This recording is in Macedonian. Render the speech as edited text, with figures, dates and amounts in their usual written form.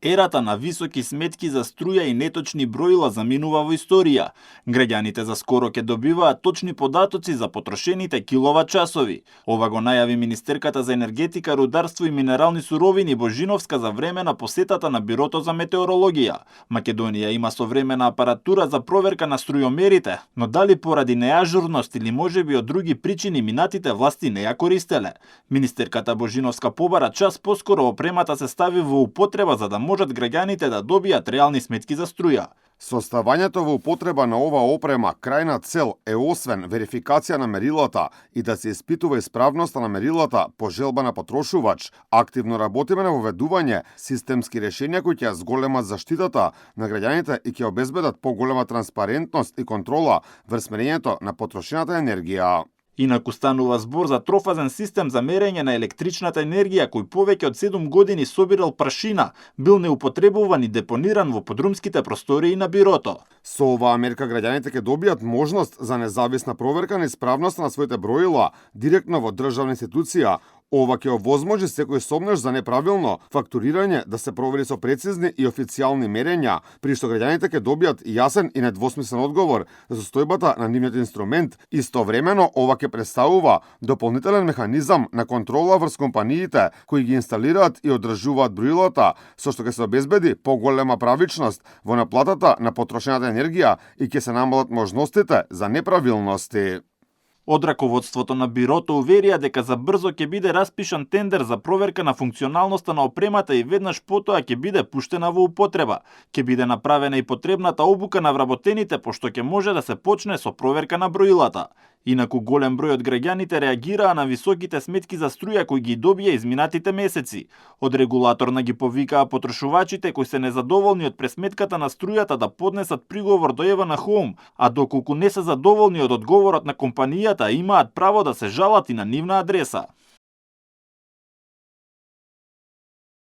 Ерата на високи сметки за струја и неточни броила заминува во историја. Граѓаните за скоро ќе добиваат точни податоци за потрошените киловат-часови. Ова го најави министерката за енергетика, рударство и минерални суровини Божиновска за време на посетата на Бирото за метеорологија. Македонија има современа апаратура за проверка на струјомерите, но дали поради неажурност или можеби од други причини минатите власти не ја користеле. Министерката Божиновска побара час поскоро опремата се стави во употреба за да можат граѓаните да добијат реални сметки за струја. Составањето во употреба на оваа опрема крајна цел е освен верификација на мерилата и да се испитува исправноста на мерилата по желба на потрошувач, активно работиме на воведување системски решенија кои ќе зголемат заштитата на граѓаните и ќе обезбедат поголема транспарентност и контрола врз мерењето на потрошената енергија. Инаку станува збор за трофазен систем за мерење на електричната енергија кој повеќе од 7 години собирал прашина, бил неупотребуван и депониран во подрумските простории на Бирото. Со оваа мерка граѓаните ќе добијат можност за независна проверка на исправноста на своите броила директно во државна институција. Ова ќе овозможи секој сомнеш за неправилно фактурирање да се провери со прецизни и официјални мерења, при што граѓаните ќе добијат јасен и недвосмислен одговор за состојбата на нивниот инструмент. Истовремено ова ќе представува дополнителен механизам на контрола врз компаниите кои ги инсталираат и одржуваат броилата, со што ќе се обезбеди поголема правичност во наплатата на потрошената енергија и ќе се намалат можностите за неправилности. Од раководството на Бирото уверија дека за брзо ќе биде распишан тендер за проверка на функционалноста на опремата и веднаш потоа ќе биде пуштена во употреба. Ќе биде направена и потребната обука на вработените, пошто ќе може да се почне со проверка на броилата. Инаку голем број од граѓаните реагираа на високите сметки за струја кои ги добија изминатите месеци. Од регулаторна ги повикаа потрошувачите кои се незадоволни од пресметката на струјата да поднесат приговор до Евана Хоум, а доколку не се задоволни од одговорот на компанијата, имаат право да се жалат и на нивна адреса.